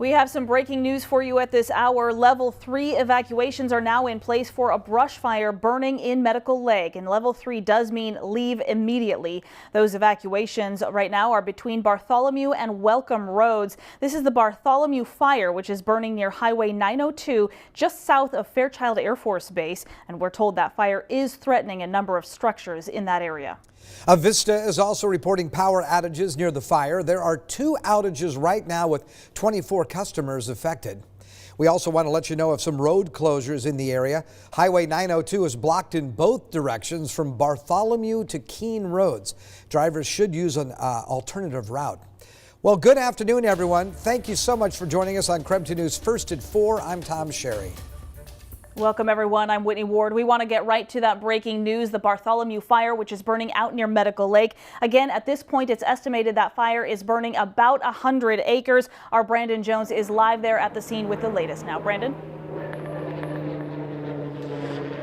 We have some breaking news for you at this hour. Level 3 evacuations are now in place for a brush fire burning in Medical Lake. And level 3 does mean leave immediately. Those evacuations right now are between Bartholomew and Welcome roads. This is the Bartholomew fire, which is burning near Highway 902, just south of Fairchild Air Force Base. And we're told that fire is threatening a number of structures in that area. Vista is also reporting power outages near the fire. There are 2 outages right now with 24 customers affected. We also want to let you know of some road closures in the area. Highway 902 is blocked in both directions from Bartholomew to Keene roads. Drivers should use an alternative route. Well, good afternoon, everyone. Thank you so much for joining us on KREM 2 News First at 4. I'm Tom Sherry. Welcome, everyone. I'm Whitney Ward. We want to get right to that breaking news, the Bartholomew fire, which is burning out near Medical Lake. Again, at this point, it's estimated that fire is burning about 100 acres. Our Brandon Jones is live there at the scene with the latest. Now, Brandon.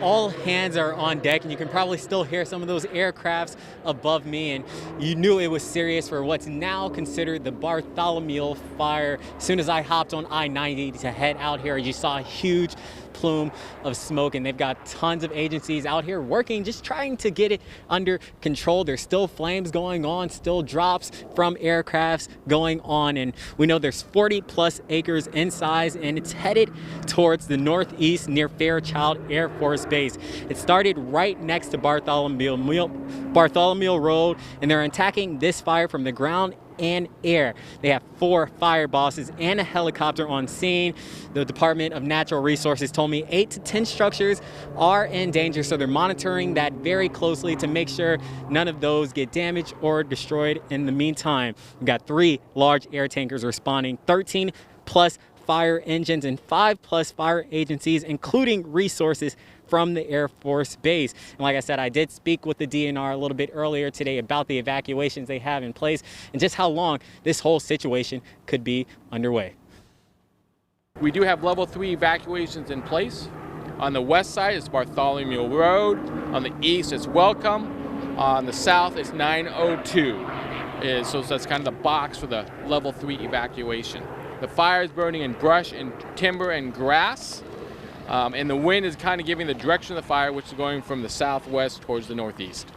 All hands are on deck, and you can probably still hear some of those aircrafts above me, and you knew it was serious for what's now considered the Bartholomew fire. As soon as I hopped on I-90 to head out here, you saw a huge plume of smoke, and they've got tons of agencies out here working, just trying to get it under control. There's still flames going on, still drops from aircrafts going on, and we know there's 40+ acres in size, and it's headed towards the northeast near Fairchild Air Force Base. It started right next to Bartholomew Road, and they're attacking this fire from the ground and air. They have 4 fire bosses and a helicopter on scene. The Department of Natural Resources told me 8 to 10 structures are in danger, so they're monitoring that very closely to make sure none of those get damaged or destroyed in the meantime. We've got 3 large air tankers responding, 13+ fire engines, and 5+ fire agencies, including resources from the Air Force Base. And like I said, I did speak with the DNR a little bit earlier today about the evacuations they have in place and just how long this whole situation could be underway. We do have level 3 evacuations in place. On the west side is Bartholomew Road. On the east it's Welcome. On the south it's 902. So that's kind of the box for the level 3 evacuation. The fire is burning in brush and timber and grass. And the wind is kind of giving the direction of the fire, which is going from the southwest towards the northeast.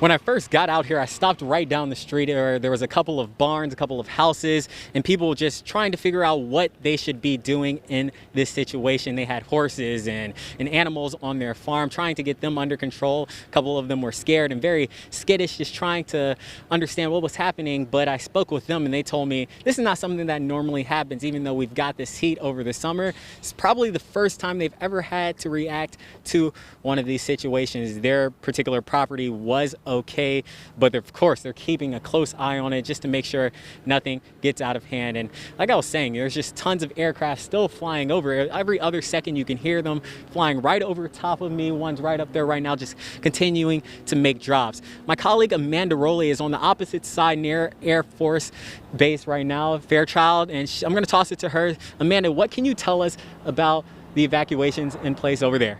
When I first got out here, I stopped right down the street where there was a couple of barns, a couple of houses, and people just trying to figure out what they should be doing in this situation. They had horses and animals on their farm, trying to get them under control. A couple of them were scared and very skittish, just trying to understand what was happening. But I spoke with them and they told me this is not something that normally happens, even though we've got this heat over the summer. It's probably the first time they've ever had to react to one of these situations. Their particular property was okay, but of course they're keeping a close eye on it just to make sure nothing gets out of hand. And like I was saying, there's just tons of aircraft still flying over. Every other second you can hear them flying right over top of me. One's right up there right now, just continuing to make drops. My colleague Amanda Rowley is on the opposite side near Air Force Base right now, Fairchild, and I'm going to toss it to her. Amanda, what can you tell us about the evacuations in place over there?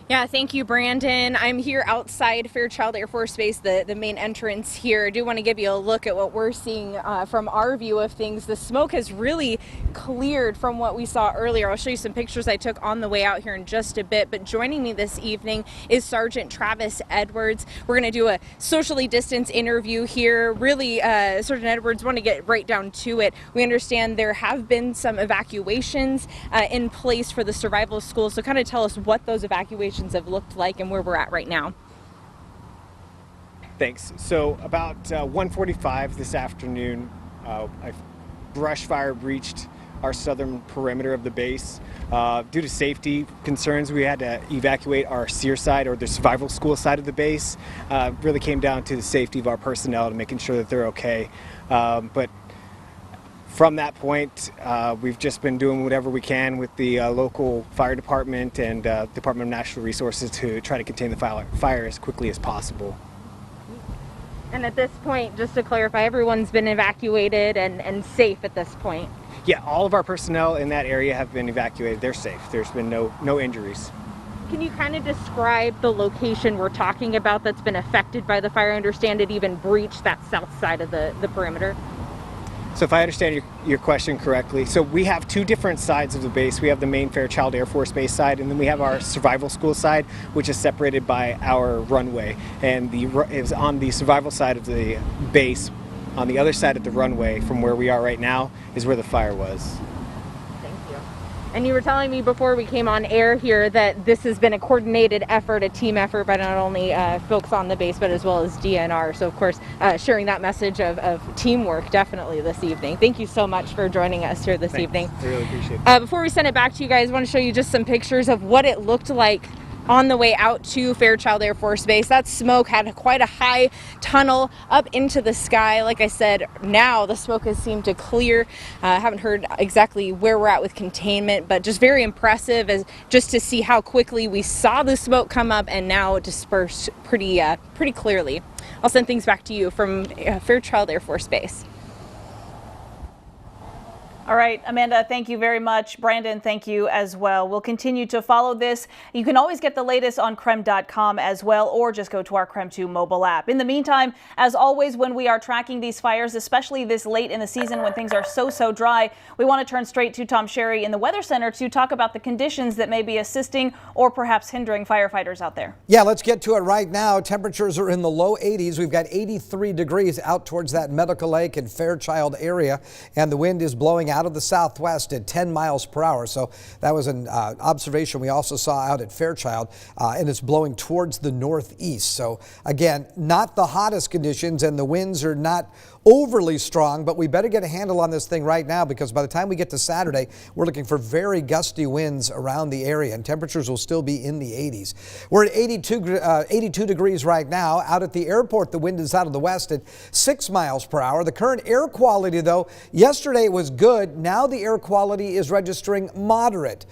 Yeah, thank you, Brandon. I'm here outside Fairchild Air Force Base, the main entrance here. I do want to give you a look at what we're seeing from our view of things. The smoke has really cleared from what we saw earlier. I'll show you some pictures I took on the way out here in just a bit. But joining me this evening is Sergeant Travis Edwards. We're going to do a socially distanced interview here. Really, Sergeant Edwards, want to get right down to it. We understand there have been some evacuations in place for the survival of schools. So kind of tell us what those evacuations have looked like and where we're at right now. Thanks. So about 1:45 this afternoon, a brush fire breached our southern perimeter of the base. Due to safety concerns, we had to evacuate our SEER side, or the survival school side of the base. Really came down to the safety of our personnel and making sure that they're okay. But from that point, we've just been doing whatever we can with the local fire department and Department of Natural Resources to try to contain the fire as quickly as possible. And at this point, just to clarify, everyone's been evacuated and safe at this point? Yeah, all of our personnel in that area have been evacuated. They're safe. There's been no injuries. can you kind of describe the location we're talking about that's been affected by the fire? I understand it even breached that south side of the perimeter. So if I understand your question correctly, so we have two different sides of the base. We have the main Fairchild Air Force Base side, and then we have our survival school side, which is separated by our runway. And it was on the survival side of the base. On the other side of the runway from where we are right now is where the fire was. And you were telling me before we came on air here that this has been a coordinated effort, a team effort by not only folks on the base, but as well as DNR. So, of course, sharing that message of teamwork definitely this evening. Thank you so much for joining us here this evening. I really appreciate it. Before we send it back to you guys, I want to show you just some pictures of what it looked like on the way out to Fairchild Air Force Base. That smoke had quite a high tunnel up into the sky. Like I said, now the smoke has seemed to clear. Haven't heard exactly where we're at with containment, but just very impressive as just to see how quickly we saw the smoke come up and now disperse pretty clearly. I'll send things back to you from Fairchild Air Force Base. All right, Amanda, thank you very much. Brandon, thank you as well. We'll continue to follow this. You can always get the latest on KREM.com as well, or just go to our KREM 2 mobile app. In the meantime, as always, when we are tracking these fires, especially this late in the season when things are so dry, we want to turn straight to Tom Sherry in the Weather Center to talk about the conditions that may be assisting or perhaps hindering firefighters out there. Yeah, let's get to it right now. Temperatures are in the low 80s. We've got 83 degrees out towards that Medical Lake and Fairchild area, and the wind is blowing out of the southwest at 10 miles per hour. So that was an observation we also saw out at Fairchild, and it's blowing towards the northeast. So again, not the hottest conditions, and the winds are not overly strong, but we better get a handle on this thing right now, because by the time we get to Saturday, we're looking for very gusty winds around the area, and temperatures will still be in the 80s. We're at 82 degrees right now. Out at the airport, the wind is out of the west at 6 miles per hour. The current air quality, though, yesterday was good. Now the air quality is registering moderate.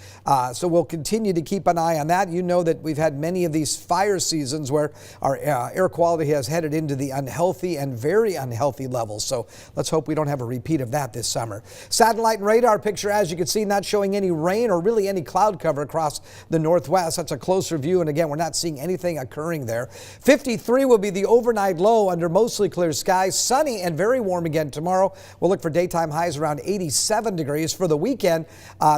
So we'll continue to keep an eye on that. You know that we've had many of these fire seasons where our air quality has headed into the unhealthy and very unhealthy levels. So let's hope we don't have a repeat of that this summer. Satellite and radar picture, as you can see, not showing any rain or really any cloud cover across the northwest. That's a closer view, and again, we're not seeing anything occurring there. 53 will be the overnight low under mostly clear skies. Sunny and very warm again tomorrow. We'll look for daytime highs around 87 degrees. For the weekend,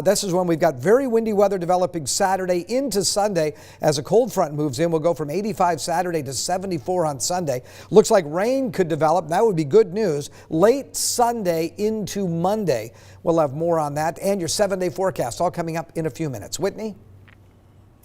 this is when we've got very windy weather developing Saturday into Sunday. As a cold front moves in, we'll go from 85 Saturday to 74 on Sunday. Looks like rain could develop. That would be good news late Sunday into Monday. We'll have more on that and your 7-day forecast all coming up in a few minutes. Whitney?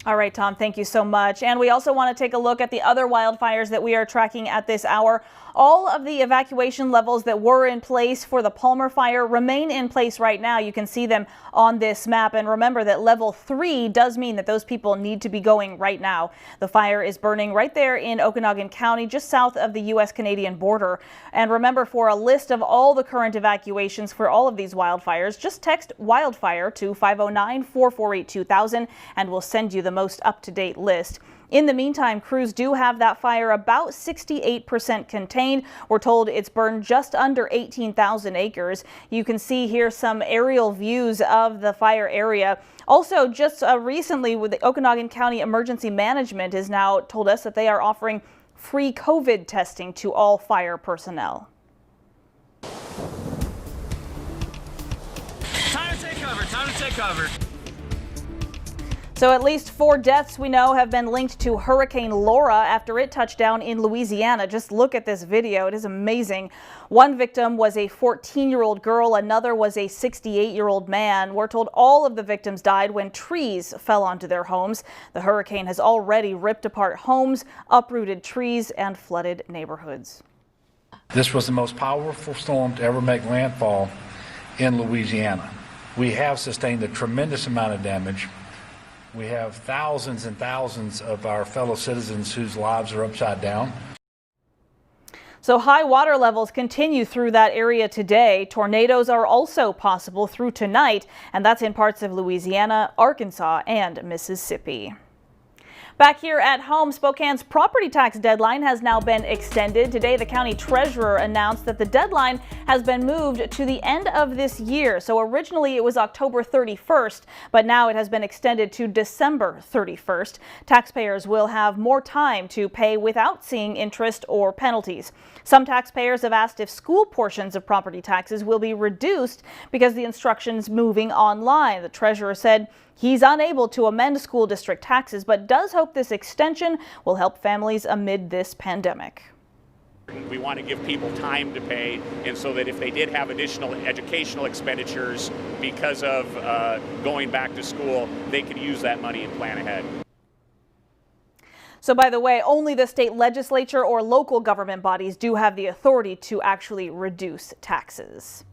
All right, Tom, thank you so much. And we also want to take a look at the other wildfires that we are tracking at this hour. All of the evacuation levels that were in place for the Palmer fire remain in place right now. You can see them on this map. And remember that level 3 does mean that those people need to be going right now. The fire is burning right there in Okanogan County, just south of the U.S.-Canadian border. And remember, for a list of all the current evacuations for all of these wildfires, just text wildfire to 509-448-2000 and we'll send you the most up-to-date list. In the meantime, crews do have that fire about 68% contained. We're told it's burned just under 18,000 acres. You can see here some aerial views of the fire area. Also, just recently, with the Okanogan County Emergency Management has now told us that they are offering free COVID testing to all fire personnel. Time to take cover, time to take cover. So at least 4 deaths we know have been linked to Hurricane Laura after it touched down in Louisiana. Just look at this video. It is amazing. One victim was a 14-year-old girl. Another was a 68-year-old man. We're told all of the victims died when trees fell onto their homes. The hurricane has already ripped apart homes, uprooted trees, and flooded neighborhoods. This was the most powerful storm to ever make landfall in Louisiana. We have sustained a tremendous amount of damage. We have thousands and thousands of our fellow citizens whose lives are upside down. So high water levels continue through that area today. Tornadoes are also possible through tonight, and that's in parts of Louisiana, Arkansas, and Mississippi. Back here at home, Spokane's property tax deadline has now been extended. Today, the county treasurer announced that the deadline has been moved to the end of this year. So originally it was October 31st, but now it has been extended to December 31st. Taxpayers will have more time to pay without seeing interest or penalties. Some taxpayers have asked if school portions of property taxes will be reduced because the instruction's moving online. The treasurer said he's unable to amend school district taxes, but does hope this extension will help families amid this pandemic. We want to give people time to pay, and so that if they did have additional educational expenditures because of going back to school, they could use that money and plan ahead. So, by the way, only the state legislature or local government bodies do have the authority to actually reduce taxes.